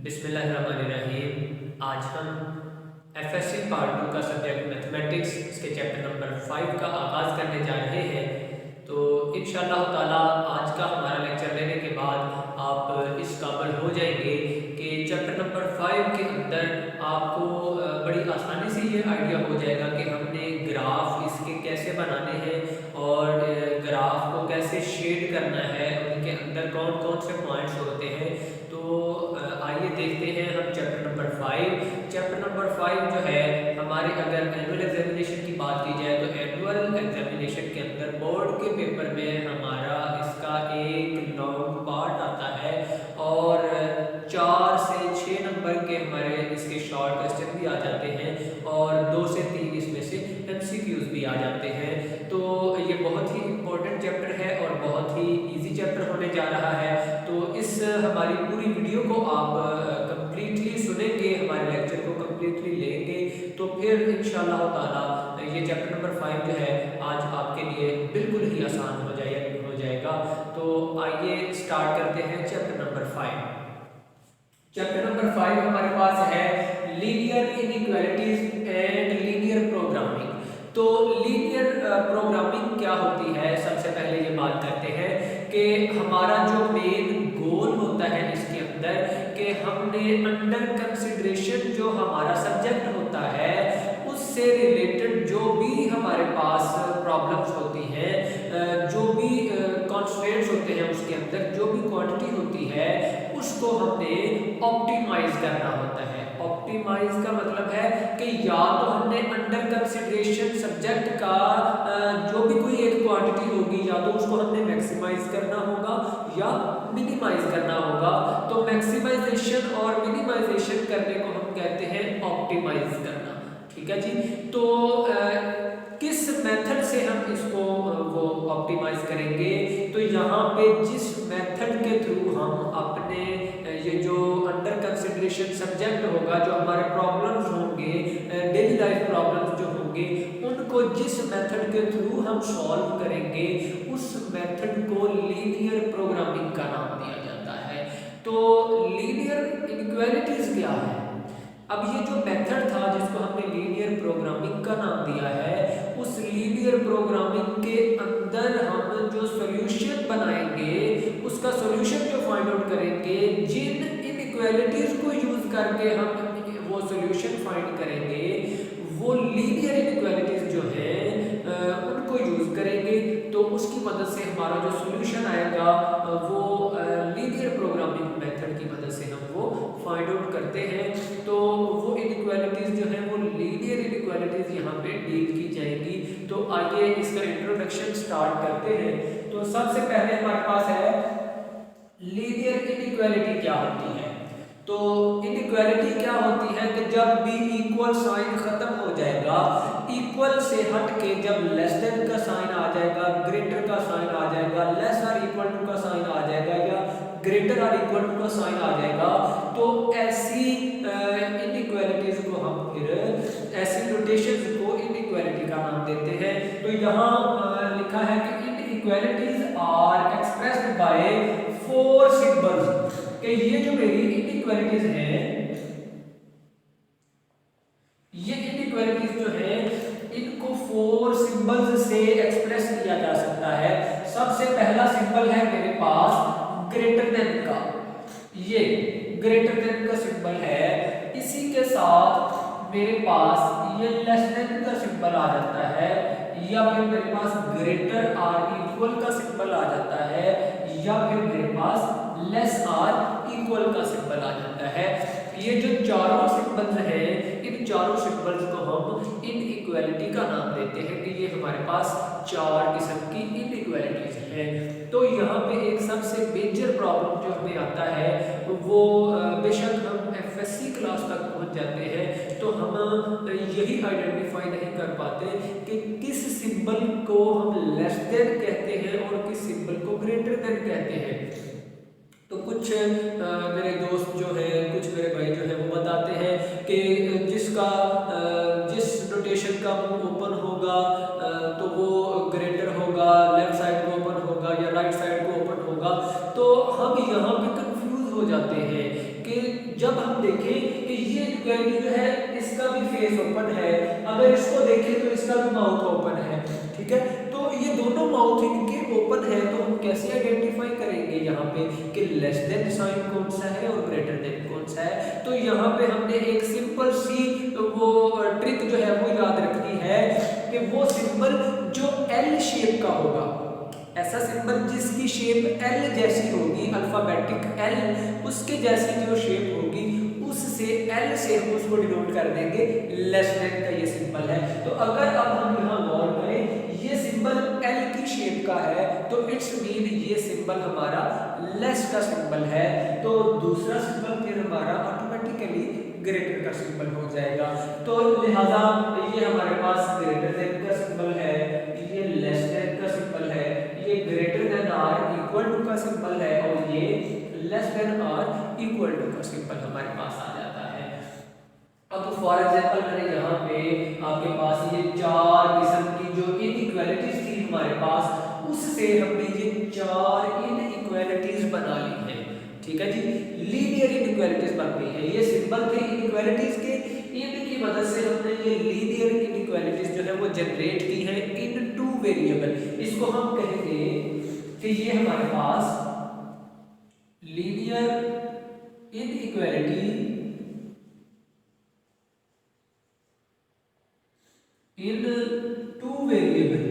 बिस्मिल्लाहिर्रहमानिर्रहीम। आज हम एफएससी पार्ट 2 का सब्जेक्ट मैथमेटिक्स इसके चैप्टर नंबर 5 का आगाज़ करने जा रहे हैं। तो इंशाअल्लाह ताला आज का हमारा लेक्चर लेने के बाद आप इस काबिल हो जाएंगे कि चैप्टर नंबर 5 के अंदर आपको बड़ी आसानी से ये आइडिया हो जाएगा कि हमने ग्राफ इसके कैसे बनाने हैं और ग्राफ को कैसे शेड करना है, उनके अंदर कौन कौन से पॉइंट्स होते हैं। तो आइए देखते हैं हम चैप्टर नंबर 5। चैप्टर नंबर 5 जो है हमारे, अगर एनुअल एग्जामिनेशन की बात की जाए तो एनुअल एग्जामिनेशन के अंदर बोर्ड के पेपर में हमारा इसका एक लॉन्ग पार्ट आता है और 4 से 6 नंबर के हमारे इसके शॉर्ट क्वेश्चन भी आ जाते हैं और 2 से 3 इसमें से एमसीक्यूज भी आ जाते हैं। तो ये बहुत ही इम्पोर्टेंट चैप्टर है और बहुत ही इजी चैप्टर होने जा रहा है। तो इस हमारी पूरी वीडियो को आप कंप्लीटली सुनेंगे, हमारे लेक्चर को कंप्लीटली लेंगे तो फिर इंशाअल्लाह ताला ये चैप्टर नंबर 5 जो है आज आपके लिए बिल्कुल ही आसान हो जाएगा। तो आइए स्टार्ट करते हैं चैप्टर नंबर 5। चैप्टर नंबर 5 हमारे पास है linear inequalities and linear programming. तो लीनियर प्रोग्रामिंग क्या होती है, सबसे पहले ये बात करते हैं कि हमारा जो मेन गोल होता है इसके अंदर कि हमने अंडर कंसिडरेशन जो हमारा सब्जेक्ट होता है उससे रिलेटेड जो भी हमारे पास प्रॉब्लम्स होती हैं, जो भी कॉन्स्ट्रेंट्स होते हैं उसके अंदर जो भी क्वांटिटी होती है उसको हमने ऑप्टिमाइज करना होता है। ऑप्टिमाइज का मतलब है कि या तो हमने अंडर कंसिडरेशन सब्जेक्ट का जो भी कोई एक क्वांटिटी होगी या तो उसको हमने मैक्सिमाइज करना होगा या मिनिमाइज करना होगा। तो मैक्सिमाइजेशन और मिनिमाइजेशन करने को हम कहते हैं ऑप्टिमाइज करना। ठीक है जी। तो किस मेथड से हम इसको वो ऑप्टिमाइज करेंगे, तो यहाँ पे जिस मेथड के थ्रू हम अपने ये जो अंडर कंसिडरेशन सब्जेक्ट होगा, जो हमारे प्रॉब्लम्स होंगे, डेली लाइफ प्रॉब्लम्स जो होंगे, उनको जिस मेथड के थ्रू हम सॉल्व करेंगे उस मेथड को लीनियर प्रोग्रामिंग का नाम दिया जाता है। तो लीनियर इनइक्वालिटीज क्या है? अब ये जो मेथड था जिसको हमने लीनियर प्रोग्रामिंग का नाम दिया है, उस लीनियर प्रोग्रामिंग के अंदर हम जो सॉल्यूशन बनाएंगे, उसका सॉल्यूशन जो फाइंड आउट करेंगे, जिन इनइक्वालिटीज को यूज करके हम वो सॉल्यूशन फाइंड करेंगे, वो लीनियर इनइक्वालिटीज जो है उनको यूज करेंगे। तो उसकी मदद से हमारा जो सॉल्यूशन आएगा वो लीनियर प्रोग्रामिंग मेथड की मदद से हम वो फाइंड आउट करते हैं। तो वो इनइक्वालिटीज जो है वो लीनियर इनइक्वालिटीज यहाँ पे डील की जाएगी। तो आइए इसका इंट्रोडक्शन स्टार्ट करते हैं। तो सबसे पहले हमारे पास है लीनियर इनइक्वालिटी क्या होती है। तो इनइक्वालिटी क्या होती है कि जब भी इक्वल साइन खत्म हो जाएगा, इक्वल से हट के जब लेस देन का साइन आ जाएगा, ग्रेटर का साइन आ जाएगा, लेस आर इक्वल टू का साइन आ जाएगा या ग्रेटर आर इक्वल टू का साइन आ जाएगा, तो ऐसी इनइक्वालिटीज को हम फिर, ऐसी नोटेशंस को इनइक्वालिटी का नाम देते हैं। तो यहाँ लिखा है कि inequalities are expressed by 4 symbols, कि ये जो मेरी इनइक्वालिटीज हैं, ये इनइक्वालिटीज जो है इनको 4 सिंबल्स से एक्सप्रेस किया जा सकता है। सबसे पहला सिंबल है मेरे पास ग्रेटर देन का, ये ग्रेटर देन का सिंबल है। इसी के साथ मेरे पास ये लेस देन का सिंबल आ जाता है, या फिर मेरे पास ग्रेटर आर इक्वल का सिंबल आ जाता है, या फिर मेरे पास लेस आर इक्वल का सिंबल आ जाता है। ये जो चारों सिंबल्स हैं, इन चारों सिंबल्स को हम इनइक्वालिटी का नाम देते हैं कि ये हमारे पास 4 किस्म की इनइक्वालिटीज हैं। तो यहाँ पे एक सबसे मेजर प्रॉब्लम जो हमें आता है वो, बेशक हम एफएससी क्लास तक पहुँच जाते हैं तो हम यही आइडेंटिफाई नहीं कर पाते कि किस सिंबल को हम लेस देन कहते हैं और किस सिंबल को ग्रेटर देन कहते हैं। तो कुछ मेरे दोस्त जो है, कुछ मेरे भाई जो है वो बताते हैं कि जिस नोटेशन का मुंह ओपन होगा तो वो ग्रेटर होगा, लेफ्ट साइड को ओपन होगा या राइट साइड को ओपन होगा। तो हम यहाँ पे कंफ्यूज हो जाते हैं कि जब हम देखें कि ये इनइक्वालिटी जो है इसका भी फेस ओपन है, अगर इसको देखें तो इसका भी माउथ ओपन है, ठीक है। तो ये दोनों माउथ इनके ओपन है, तो हम कैसे आइडेंटिफाई करेंगे यहाँ पे कि लेस देन साइन कौन सा है और ग्रेटर देन कौन सा है। तो यहाँ पे हमने एक सिंपल सी वो ट्रिक जो है वो याद रखनी है कि वो सिंबल जो एल शेप का होगा, ऐसा सिंबल जिसकी शेप एल जैसी होगी, अल्फाबेटिक एल, उसके जैसी जो शेप होगी उससे एल से हम उसको डिनोट कर देंगे लेस देन का ये सिंबल है। तो अगर अब हम यहाँ गौर करें, ये सिंबल एल की शेप का है, तो इट्स मीन ये सिंबल हमारा लेस का सिंबल है, तो दूसरा सिंबल फिर हमारा ऑटोमेटिकली ग्रेटर का सिंबल हो जाएगा। तो लिहाजा ये हमारे पास ग्रेटर देन का सिंबल है, ये लेस देन का सिंबल है, ये greater than or equal to का सिंबल है, और ये less than or equal to का सिंबल हमारे पास आ जाता है। अब फॉर एग्जांपल मैंने यहाँ पे आपके पास ये चार किस्म की जो इनइक्वालिटीज थी हमारे पास, उससे हमने ये चार इनइक्वालिटीज बना ली है, ठीक है जी। लीनियर इनइक्वालिटीज बन गई है, ये सिंबल थे इनइक्वालिटीज के, इनकी मदद से हमने ये लीनियर इनइक्वालिटीज जो है वो जनरेट की है इन टू वेरिएबल। इसको हम कहेंगे कि ये हमारे पास linear inequality in two variable,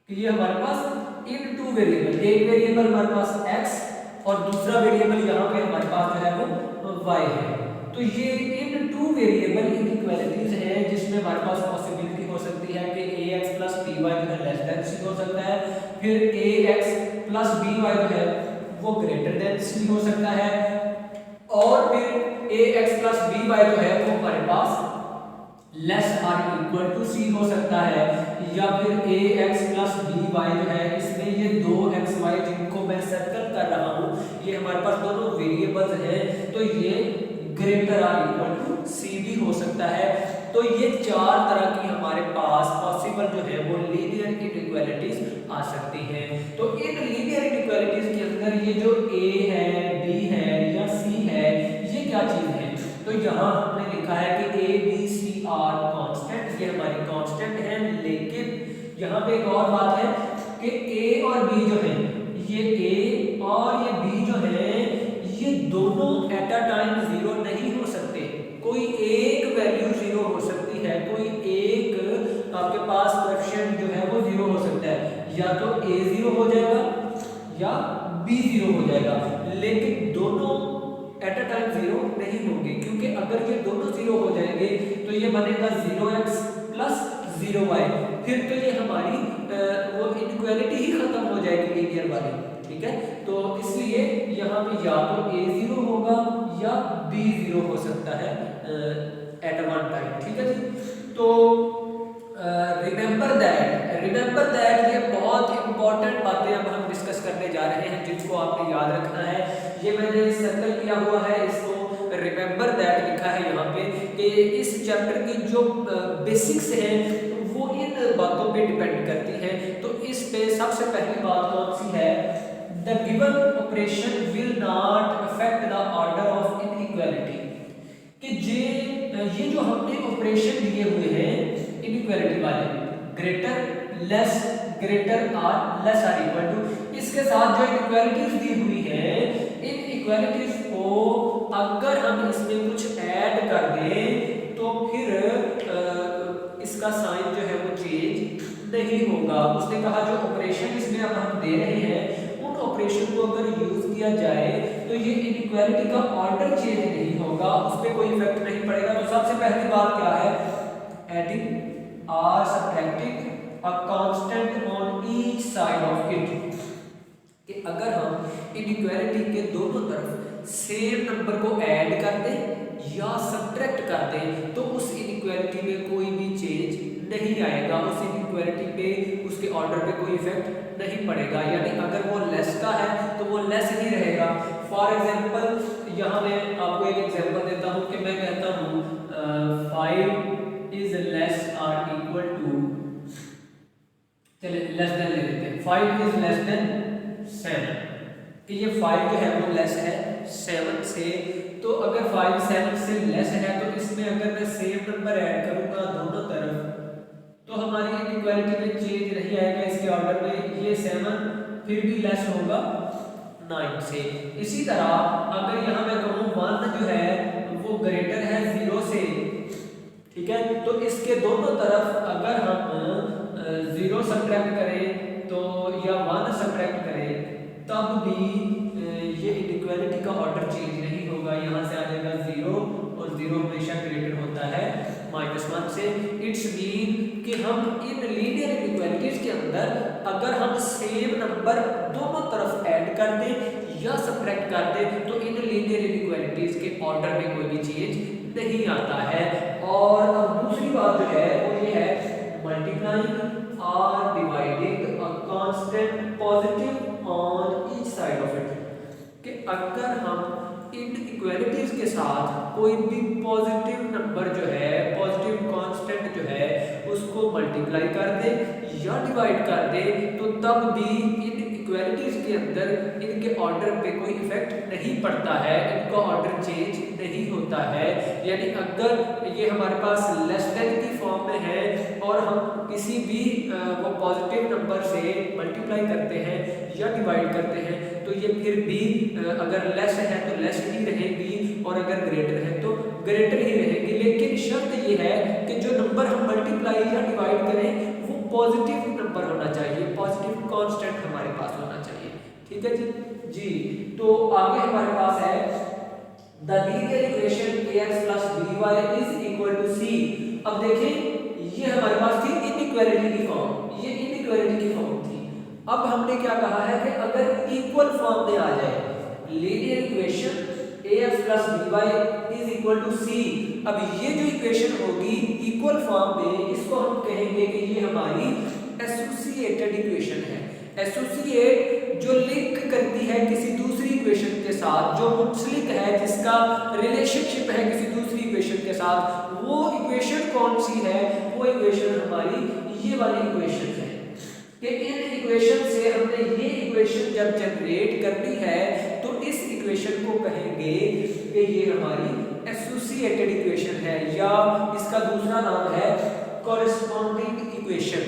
ये हमारे पास इन टू वेरिएबल, एक वेरिएबल हमारे पास x और दूसरा वेरिएबल यहाँ पे हमारे पास जो है वो y है। तो ये इन टू वेरिएबल इनइक्वालिटीज है जिसमें हमारे पास पॉसिबिलिटी हो सकती है कि ax प्लस by जो है लेस देन c हो सकता है, फिर ax प्लस by जो है वो ग्रेटर देन c हो सकता है, और फिर ax प्लस by जो है वो हमारे पास लेस आर इक्वल टू सी हो सकता है, या फिर ax प्लस by जो है इसमें ये दो xy जिनको मैं सर्कल कर रहा हूँ, ये हमारे पास दोनों वेरिएबल्स हैं, तो ये ग्रेटर आर इक्वल टू सी भी हो सकता है। तो ये चार तरह की हमारे पास पॉसिबल जो है वो लीनियर इनइक्वालिटीज आ सकती हैं। तो इन लीनियर इनइक्वालिटीज के अंदर ये जो a है, b है या c है, ये क्या चीज है? तो यहाँ हमने लिखा है कि a b c are constant, ये हमारी कांस्टेंट है, लेकिन यहाँ पे एक और बात है कि a और b जो है, ये a और ये b जो है, ये दोनों एट अ टाइम जीरो नहीं हो सकते। कोई एक वैल्यू जीरो हो सकती है, कोई एक आपके पास कोएफिशिएंट जो है वो जीरो हो सकता है, या तो a जीरो हो जाएगा या b जीरो हो जाएगा, लेकिन दोनों एट अ टाइम जीरो नहीं होंगे, क्योंकि अगर ये दोनों जीरो हो जाएंगे तो ये बनेगा 0x प्लस 0y, फिर तो ये हमारी वो इनइक्वालिटी ही खत्म हो जाएगी लीनियर वाली, ठीक है। तो इसलिए यहाँ पे या तो a जीरो होगा या b जीरो हो सकता है एट वन टाइम, ठीक है जी। तो रिमेंबर दैट ये बहुत इंपॉर्टेंट बातें अब हम डिस्कस करने जा रहे हैं जिनको आपने याद रखना है। ये मैंने सर्कल किया हुआ है, इसको रिमेंबर दैट लिखा है यहाँ पे कि इस चैप्टर की जो बेसिक्स है वो इन बातों पे डिपेंड करती है। तो इस पे सबसे पहली बात कौन सी है? The given operation will not affect the order of inequality, कि ये जो हमने ऑपरेशन दिए हुए हैं इनइक्वालिटी वाले, greater less greater or less or equal to, इसके साथ जो इनइक्वालिटीज दी हुई है, इन इक्वालिटीज को अगर हम इसमें कुछ ऐड कर दें तो फिर इसका साइन जो है वो चेंज नहीं होगा। उसने कहा जो ऑपरेशन इसमें अब हम दे रहे हैं उन ऑपरेशन को अगर यूज किया जाए तो ये इनइक्वालिटी का ऑर्डर चेंज नहीं होगा, उस पर कोई इफेक्ट नहीं पड़ेगा। तो सबसे पहली बात क्या है? एडिंग और subtracting a constant on each side of it, कि अगर हम इनइक्वालिटी के दोनों तरफ सेम नंबर को ऐड कर दें या सब्ट्रैक्ट कर दें तो उस इनइक्वालिटी में कोई भी चेंज नहीं आएगा, उस इनइक्वालिटी पे उसके ऑर्डर पे कोई इफेक्ट नहीं पड़ेगा। यानी अगर वो लेस का है तो वो लेस ही रहेगा। फॉर एग्जांपल यहाँ मैं आपको एक एग्जांपल देता हूँ कि मैं कहता हूँ 5 is less or equal to, चलिए लेस देन ले लेते हैं, 5 इज लेस देन 7, कि ये 5 जो है वो लेस है 7 से। तो अगर 5 7 से लेस है तो इसमें अगर मैं सेम नंबर ऐड करूंगा दोनों तरफ तो हमारी इनइक्वालिटी में चेंज नहीं आएगा इसके ऑर्डर में। ये 7 फिर भी लेस होगा 9 से। इसी तरह अगर यहाँ मैं कहूँ 1 जो है वो ग्रेटर है 0 से, ठीक है, तो इसके दोनों तरफ अगर हम 0 सब्ट्रैक्ट करें तो या 1 सब्ट्रैक्ट करें तब भी ये इनइक्वालिटी का ऑर्डर चेंज नहीं होगा। यहाँ से आ जाएगा 0 और 0 हमेशा ग्रेटर होता है -1 से। इट्स मीन कि हम इन लीनियर इनइक्वालिटीज के अंदर अगर हम सेम नंबर दोनों तरफ ऐड कर दें या सब्ट्रैक्ट कर दें तो इन लीनियर इनइक्वालिटीज के ऑर्डर में कोई भी चेंज नहीं आता है। और अब दूसरी बात जो है वो ये है मल्टीप्लाइंग और dividing a constant positive on each side of it, कि अगर हम इन इक्वालिटीज के साथ कोई भी पॉजिटिव नंबर जो है पॉजिटिव कांस्टेंट जो है उसको मल्टीप्लाई कर दे या डिवाइड कर दे तो तब भी इन इक्वालिटीज के अंदर इनके ऑर्डर पे कोई इफेक्ट नहीं पड़ता है, इनका ऑर्डर चेंज नहीं होता है। यानी अगर ये हमारे पास लेस देन की फॉर्म में है और हम किसी भी वो पॉजिटिव नंबर से मल्टीप्लाई करते हैं या डिवाइड करते हैं तो ये फिर भी अगर लेस है तो लेस ही रहेगी और अगर ग्रेटर है तो ग्रेटर ही रहेगी। लेकिन शर्त ये है कि जो नंबर हम मल्टीप्लाई या डिवाइड करें वो पॉजिटिव नंबर होना चाहिए, पॉजिटिव कांस्टेंट हमारे पास होना चाहिए। ठीक है जी। तो आगे हमारे पास है the linear equation ax + by = c। अब देखें ये हमारे पास थी इनइक्वालिटी की फॉर्म, ये इनइक्वालिटी की फॉर्म थी। अब हमने क्या कहा है कि अगर इक्वल फॉर्म में आ जाए linear equation ax + by = c, अब ये जो इक्वेशन होगी इक्वल फॉर्म में इसको हम कहेंगे कि ये हमारी एसोसिएटेड इक्वेशन है। एसोसिएट जो लिंक करती है किसी दूसरी इक्वेशन के साथ, जो मुंसलिक है, जिसका रिलेशनशिप है किसी दूसरी इक्वेशन के साथ, वो इक्वेशन कौन सी है? वो इक्वेशन हमारी ये वाली इक्वेशन है कि इन इक्वेशन से हमने ये इक्वेशन जब जनरेट करनी है तो इस इक्वेशन को कहेंगे कि ये हमारी एसोसिएटेड इक्वेशन है या इसका दूसरा नाम है corresponding equation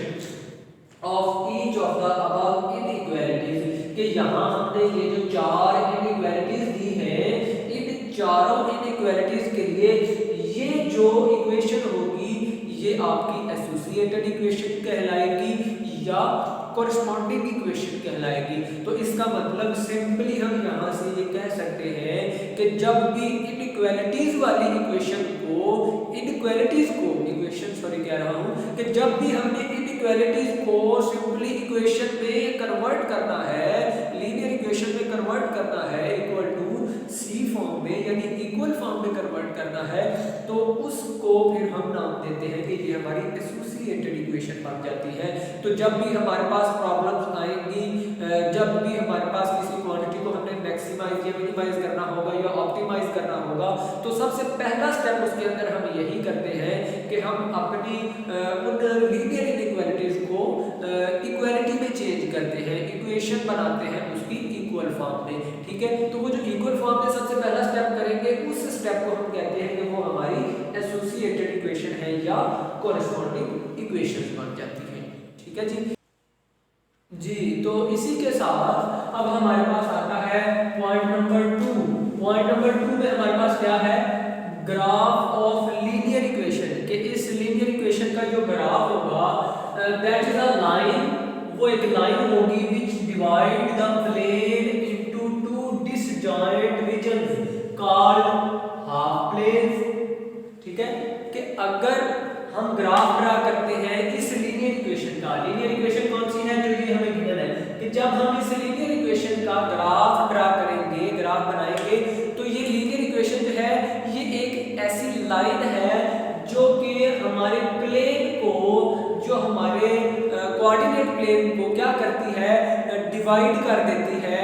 of each of the above inequalities. कि यहाँ हमने ये जो चार इनइक्वालिटीज दी हैं इन चारों इनइक्वालिटीज के लिए ये जो इक्वेशन होगी ये आपकी एसोसिएटेड इक्वेशन कहलाएगी या कॉरेस्पॉन्डिंग इक्वेशन कहलाएगी। तो इसका मतलब सिंपली हम यहाँ से ये कह सकते हैं कि जब भी इनइक्वालिटीज वाली इक्वेशन कह रहा हूँ कि जब भी हमने इनइक्वालिटीज को सिंपली इक्वेशन में कन्वर्ट करना है, लीनियर इक्वेशन में कन्वर्ट करना है इक्वल टू सी फॉर्म में यानी इक्वल फॉर्म में कन्वर्ट करना है तो उसको फिर हम नाम देते हैं कि ये हमारी एसोसिएटेड इक्वेशन बन जाती है। तो जब भी हमारे पास प्रॉब्लम्स आएंगी, जब भी हमारे पास किसी क्वांटिटी को हमने मैक्सिमाइज या मिनिमाइज करना होगा या ऑप्टिमाइज करना होगा तो सबसे पहला स्टेप उसके अंदर हम यही करते हैं कि हम अपनी उन लीनियर इनइक्वालिटीज को इक्वालिटी में चेंज करते हैं, इक्वेशन बनाते हैं उसकी इक्वल फॉर्म में। ठीक है, तो वो जो इक्वल फॉर्म में सबसे पहला स्टेप करेंगे उस स्टेप को हम कहते हैं कि वो हमारी एसोसिएटेड इक्वेशन है या कॉरेस्पॉन्डिंग इक्वेशन बन जाती है। ठीक है जी। तो इसी के साथ अब हमारे पास आता है पॉइंट नंबर 2। पॉइंट नंबर 2 में हमारे पास क्या है? Graph of linear equation. कि इस लीनियर इक्वेशन का जो ग्राफ होगा दैट इज अ लाइन, वो एक लाइन होगी which divide the plane into two disjoint regions called half planes. ठीक है, कि अगर हम ग्राफ ड्रा करते हैं इस लीनियर इक्वेशन का, लीनियर इक्वेशन कौन सी है जो ये हमें गिवन है, कि जब हम इस लीनियर इक्वेशन का ग्राफ ड्रा करेंगे, ग्राफ बनाएंगे तो ये लीनियर इक्वेशन जो है ये एक ऐसी लाइन है जो कि हमारे प्लेन को, जो हमारे कोऑर्डिनेट प्लेन को क्या करती है? डिवाइड कर देती है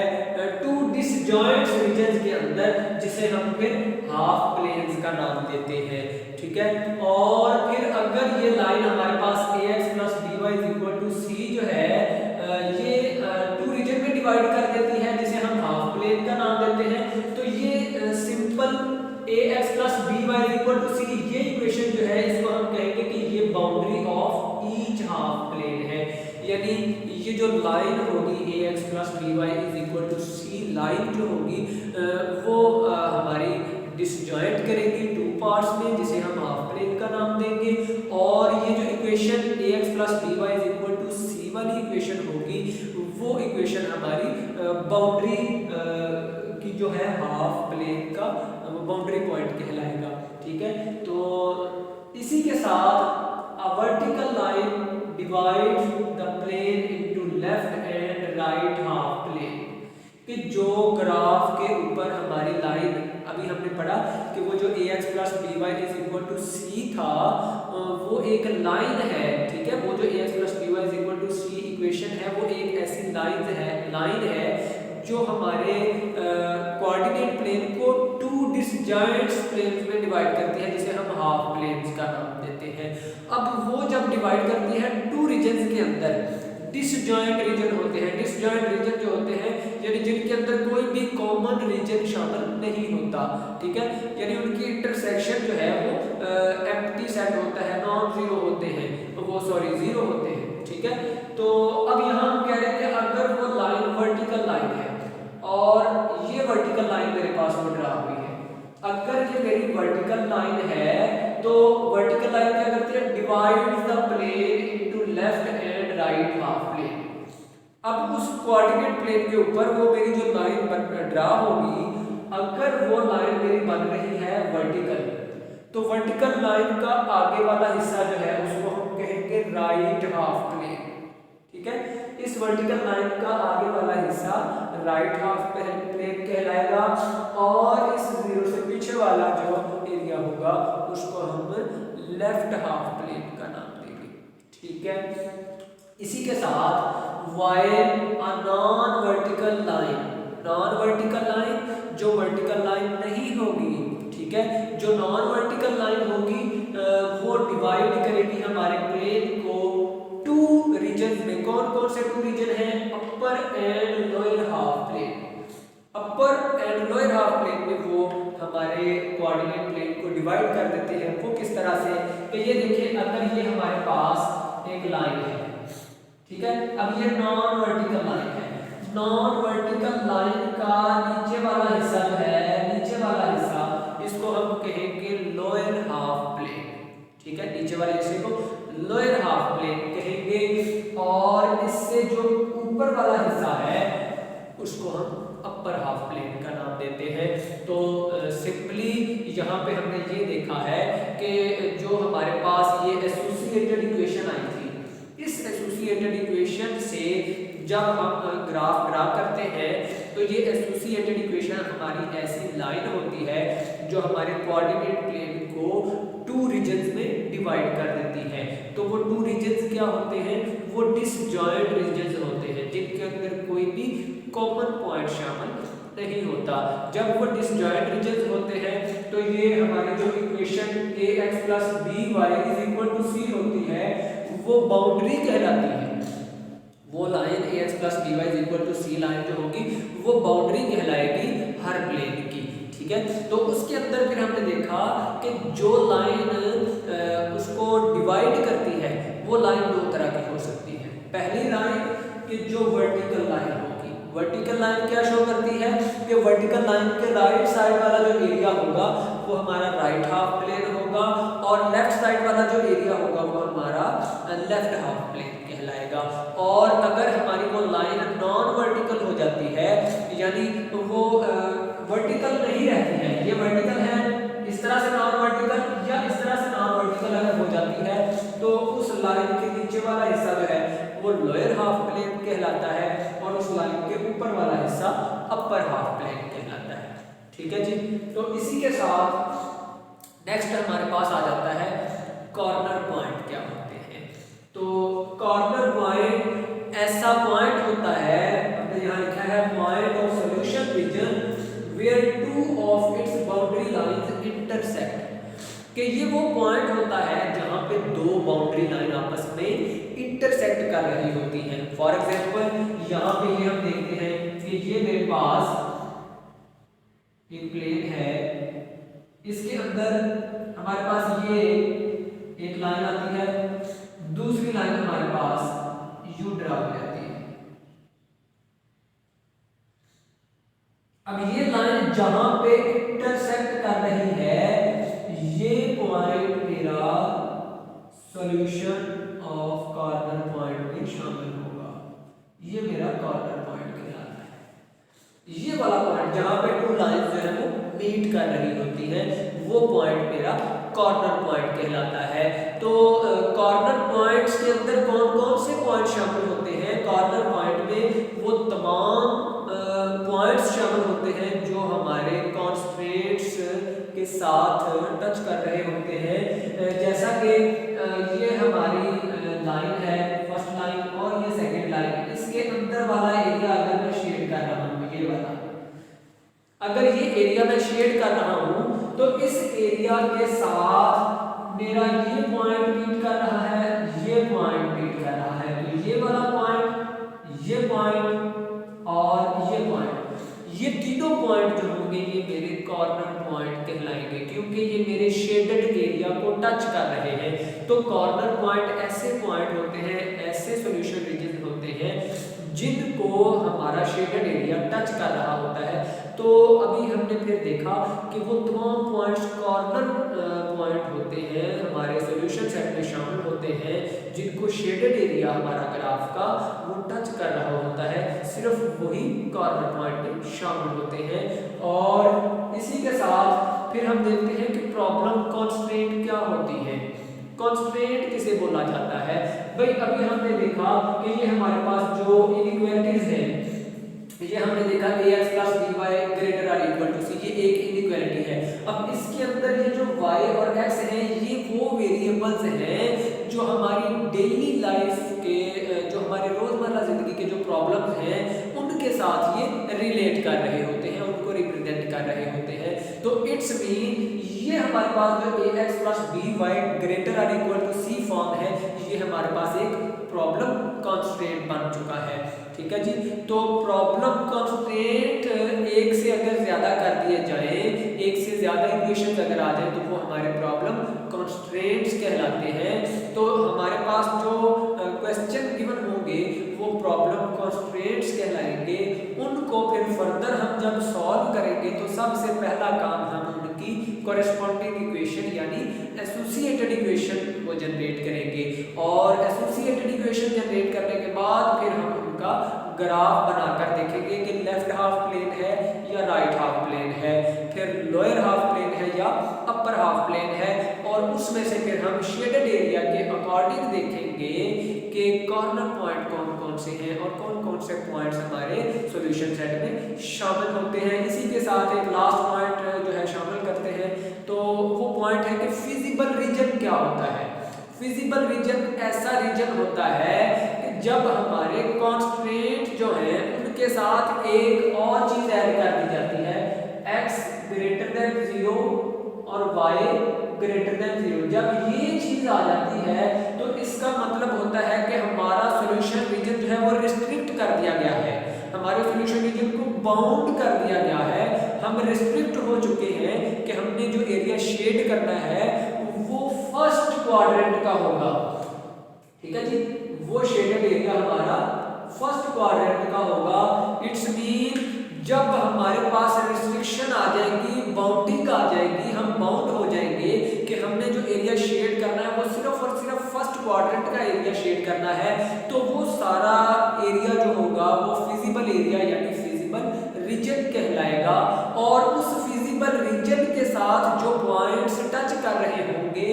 टू डिसजॉइंट रीजन्स के अंदर, जिसे हम फिर हाफ प्लेन्स का नाम देते हैं। ठीक है, और फिर अगर ये लाइन हमारे पास ax + dy = c जो है ये टू रीजन में डिवाइड कर देती है जिसे हम half ax plus by equal to c, ये इक्वेशन जो है इसको हम कहेंगे कि ये boundary of each half plane है। यानी ये जो लाइन होगी ax plus by is equal to c line जो होगी वो हमारी डिसजॉइंट करेगी टू पार्ट्स में, जिसे हम हाफ प्लेन का नाम देंगे। और ये जो equation ax plus by is equal to c वाली इक्वेशन होगी वो इक्वेशन हमारी बाउंड्री की जो है हाफ प्लेन का बाउंड्री पॉइंट कहलाएगा। ठीक है, तो इसी के साथ a vertical line divides the plane into left and right half plane, कि जो ग्राफ के ऊपर हमारी लाइन अभी हमने पढ़ा कि वो जो ax plus by is equal to c था वो एक लाइन है। ठीक है, वो जो ax plus by is equal to C equation है वो एक ऐसी लाइन है जो हमारे कोऑर्डिनेट प्लेन को टू डिसजॉइंट प्लेन्स में डिवाइड करती है, जिसे हम हाफ प्लेन्स का नाम देते हैं। अब वो जब डिवाइड करती है टू रीजन्स के अंदर, डिसजॉइंट रीजन होते हैं। डिसजॉइंट रीजन जो होते हैं यानी जिनके अंदर कोई भी कॉमन रीजन शामिल नहीं होता। ठीक है, यानी उनकी इंटरसेक्शन जो है वो एम्प्टी सेट होता है, नॉन जीरो होते हैं, वो सॉरी जीरो होते हैं। ठीक है, तो अब यहाँ हम कह रहे थे अगर वो लाइन वर्टिकल लाइन है और ये वर्टिकल लाइन मेरे पास में ड्रा हुई है, अगर ये मेरी वर्टिकल लाइन है तो वर्टिकल लाइन क्या करती है, divides the plane into left and right half plane. अब उस कोऑर्डिनेट प्लेन के ऊपर वो मेरी जो लाइन ड्रा होगी, अगर वो लाइन मेरी बन रही है वर्टिकल, तो वर्टिकल लाइन का आगे वाला हिस्सा जो है उसको हम कहेंगे राइट हाफ प्लेन। ठीक है, इस वर्टिकल लाइन का आगे वाला हिस्सा राइट हाफ प्लेन कहलाएगा और इस जीरो से पीछे वाला जो एरिया होगा उसको हम लेफ्ट हाफ प्लेन का नाम देंगे। ठीक है, इसी के साथ while a non-vertical लाइन जो वर्टिकल लाइन नहीं होगी, ठीक है, जो नॉन वर्टिकल लाइन होगी वो डिवाइड करेगी हमारे प्लेन को टू रीजन में। कौन कौन से टू रीजन हैं, upper and lower half plane. Upper and lower half plane में वो हमारे कोऑर्डिनेट प्लेन को डिवाइड कर देते हैं। वो किस तरह से कि ये देखिए, अगर ये हमारे पास एक लाइन है, ठीक है, अब ये नॉन वर्टिकल लाइन है, नॉन वर्टिकल लाइन का नीचे वाला हिस्सा जो है, नीचे वाला हिस्सा इसको हम कहेंगे लोअर हाफ प्लेन। ठीक है, नीचे वाले हिस्से को लोअर हाफ प्लेन कहेंगे और इससे जो ऊपर वाला हिस्सा है उसको हम अपर हाफ प्लेन का नाम देते हैं। तो सिंपली यहाँ पे हमने ये देखा है कि जो हमारे पास ये एसोसिएटेड इक्वेशन आई थी, इस एसोसिएटेड इक्वेशन से जब हम ग्राफ ड्रा करते हैं तो ये एसोसिएटेड इक्वेशन हमारी ऐसी लाइन होती है जो हमारे कोऑर्डिनेट प्लेन को टू रीजन्स में डिवाइड कर देती है। तो वो टू रीजन्स क्या होते हैं, वो डिसजॉइंट रीजन्स होते हैं जिनके अंदर कोई भी कॉमन पॉइंट शामिल नहीं होता। जब वो डिसजॉइंट रीजन्स होते हैं तो ये हमारी जो equation ax plus by is equal to c होती है वो बाउंड्री कहलाती है। वो line ax plus by is equal to c line जो होगी वो बाउंड्री कहलाएगी हर प्लेन की। ठीक है, तो उसके अंदर फिर हमने देखा कि जो लाइन उसको डिवाइड करती है वो लाइन दो तरह की हो सकती है। पहली लाइन कि जो वर्टिकल लाइन होगी, वर्टिकल लाइन क्या शो करती है कि वर्टिकल लाइन के राइट साइड वाला जो एरिया होगा वो हमारा राइट हाफ प्लेन होगा और लेफ्ट साइड वाला जो एरिया होगा वो हमारा लेफ्ट हाफ प्लेन कहलाएगा। और अगर हमारी वो लाइन नॉन वर्टिकल हो जाती है, यानी वो वर्टिकल नहीं रहती है, ये वर्टिकल है इस तरह से नॉन वर्टिकल या इस तरह से नॉन वर्टिकल अगर हो जाती है तो उस लाइन के नीचे वाला हिस्सा जो है वो लोअर हाफ प्लेन कहलाता है और उस लाइन के ऊपर वाला हिस्सा अपर हाफ प्लेन कहलाता है। ठीक है जी, तो इसी के साथ नेक्स्ट हमारे पास आ जाता है कॉर्नर पॉइंट क्या होते हैं। तो कॉर्नर पॉइंट ऐसा पॉइंट होता है, हमने यहाँ लिखा है point of solution region where two of its boundary lines intersect, कि ये वो पॉइंट होता है जहां पे दो बाउंड्री लाइन आपस में इंटरसेक्ट कर रही होती हैं। फॉर एग्जांपल यहाँ पे ये हम देखते हैं कि ये मेरे पास एक प्लेन है इसके अंदर हमारे पास ये एक लाइन आती है, दूसरी लाइन हमारे पास यू ड्रा हो जाती है। अब ये लाइन जहां पे इंटरसेक्ट कर रही है, ये पॉइंट मेरा सॉल्यूशन ऑफ कॉर्नर पॉइंट में शामिल होगा। ये मेरा कॉर्नर पॉइंट कहलाता है। ये वाला पॉइंट जहां पे टू लाइंस जो है वो मीट कर रही होती है, वो पॉइंट मेरा कॉर्नर पॉइंट कहलाता है। तो कॉर्नर पॉइंट्स के अंदर कौन कौन से पॉइंट शामिल होते हैं? कॉर्नर पॉइंट में वो तमाम पॉइंट्स शामिल होते हैं जो हमारे कॉन्स्ट्रेंट्स के साथ टच कर रहे होते हैं। जैसा कि ये हमारी लाइन है, फर्स्ट लाइन, और ये सेकंड लाइन। इसके अंदर वाला एरिया अगर मैं शेड कर रहा हूँ, ये वाला, अगर ये एरिया मैं शेड कर रहा हूँ, तो इस एरिया के साथ मेरा ये पॉइंट मीट कर रहा है, ये पॉइंट मीट कर रहा है। तो ये वाला पॉइंट, ये पॉइंट और ये पॉइंट, ये तीनों पॉइंट जो होंगे ये मेरे कॉर्नर पॉइंट कहलाएंगे, क्योंकि ये मेरे शेडेड एरिया को टच कर रहे हैं। तो कॉर्नर पॉइंट ऐसे पॉइंट होते हैं, ऐसे सॉल्यूशन रीजन होते हैं जिनको हमारा शेडेड एरिया टच कर रहा होता है। तो अभी हमने फिर देखा कि वो तमाम पॉइंट्स कॉर्नर पॉइंट होते हैं, हमारे सॉल्यूशन सेट में शामिल होते हैं, जिनको शेडेड एरिया हमारा ग्राफ का वो टच कर रहा होता है, सिर्फ वही कॉर्नर पॉइंट में शामिल होते हैं। और इसी के साथ फिर हम देखते हैं कि प्रॉब्लम कॉन्स्ट्रेंट क्या होती है। कॉन्स्ट्रेंट किसे बोला जाता है? भाई अभी हमने देखा कि ये हमारे पास जो इनइक्वालिटीज हैं, ये हमने देखा ax plus by greater or equal to c, ये एक इनइक्वालिटी है। अब इसके अंदर ये जो y और x हैं, ये वो वेरिएबल्स हैं जो हमारी डेली लाइफ के, जो हमारे रोजमर्रा जिंदगी के जो प्रॉब्लम्स हैं उनके साथ ये रिलेट कर रहे होते हैं, उनको रिप्रेजेंट कर रहे होते हैं। तो इट्स मीन ये हमारे पास जो ax plus by greater or equal to c form है, ये हमारे पास एक प्रॉब्लम कॉन्स्ट्रेंट बन चुका है। ठीक है जी। तो प्रॉब्लम कॉन्स्ट्रेंट एक से अगर ज्यादा कर दिए जाए, एक से ज्यादा इक्वेशन अगर आ जाए, तो वो हमारे प्रॉब्लम कॉन्स्ट्रेंट्स कहलाते हैं। तो हमारे पास जो क्वेश्चन गिवन होंगे वो प्रॉब्लम कॉन्स्ट्रेंट्स कहलाएंगे। उनको फिर फर्दर हम जब सॉल्व करेंगे तो सबसे पहला काम हम उनकी कॉरेस्पॉन्डिंग इक्वेशन यानी एसोसिएटेड इक्वेशन को जनरेट करेंगे, और एसोसिएटेड इक्वेशन जनरेट करने के बाद फिर हम उनका ग्राफ बनाकर देखेंगे कि लेफ्ट हाफ प्लेन है या राइट हाफ प्लेन है, फिर लोअर हाफ प्लेन है या अपर हाफ प्लेन है, और उसमें से फिर हम शेडेड एरिया के अकॉर्डिंग देखेंगे कि कॉर्नर पॉइंट कौन कौन से हैं और कौन कौन से पॉइंट्स हमारे सॉल्यूशन सेट में शामिल होते हैं। इसी के साथ एक लास्ट पॉइंट जो है शामिल करते हैं, तो वो पॉइंट है कि फिजिबल रीजन क्या होता है। फिजिबल रीजन ऐसा रीजन होता है कि जब हमारे कॉन्स्ट्रेंट जो है उनके साथ एक और चीज ऐड कर दी जाती है, x ग्रेटर देन 0 और y ग्रेटर देन 0। जब ये चीज आ जाती है तो इसका मतलब होता है कि हमारा सॉल्यूशन रीजन जो है वो रिस्ट्रिक्ट कर दिया गया है, हमारे सॉल्यूशन रीजन को बाउंड कर दिया गया है। हम रिस्ट्रिक्ट हो चुके हैं कि हमने जो एरिया शेड करना है वो फर्स्ट क्वाड्रेंट का होगा। ठीक है जी, वो शेडेड एरिया हमारा फर्स्ट क्वाड्रेंट का होगा। इट्स मीन जब हमारे पास रिस्ट्रिक्शन आ जाएगी, बाउंडिंग आ जाएगी, हम बाउंड हो जाएंगे कि हमने जो एरिया शेड करना है वो सिर्फ और सिर्फ फर्स्ट क्वाड्रेंट का एरिया शेड करना है, तो वो सारा एरिया जो होगा वो फिजिबल एरिया यानी फिजिबल रीजन कहलाएगा। और उस फिजिबल रीजन के साथ जो पॉइंट्स टच कर रहे होंगे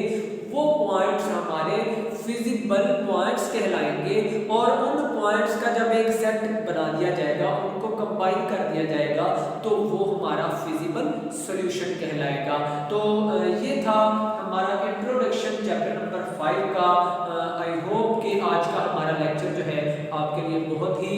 वो पॉइंट्स हमारे फिजिबल पॉइंट्स कहलाएंगे, और उन पॉइंट्स का जब एक सेट बना दिया जाएगा, उनको कंबाइन कर दिया जाएगा, तो वो हमारा फिजिबल सॉल्यूशन कहलाएगा। तो ये था हमारा इंट्रोडक्शन चैप्टर नंबर 5 का। आई होप कि आज का हमारा लेक्चर जो है आपके लिए बहुत ही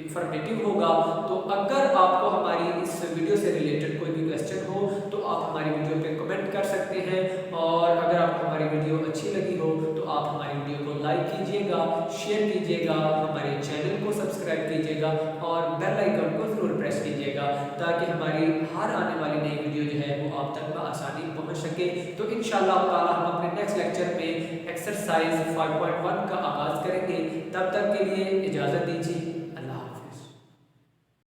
इंफॉर्मेटिव होगा। तो अगर आपको हमारी इस वीडियो से रिलेटेड कोई भी क्वेश्चन हो तो आप हमारी वीडियो पे कमेंट कर सकते हैं, और अगर आपको हमारी वीडियो अच्छी लगी हो तो आप हमारी वीडियो को लाइक कीजिएगा, शेयर कीजिएगा, हमारे चैनल को सब्सक्राइब कीजिएगा और बेल आइकन को जरूर प्रेस कीजिएगा, ताकि हमारी हर आने वाली नई तो इंशाअल्लाह ताला हम अपने नेक्स्ट लेक्चर में एक्सरसाइज 5.1 का आगाज़ करेंगे। तब तक के लिए इजाज़त दीजिए।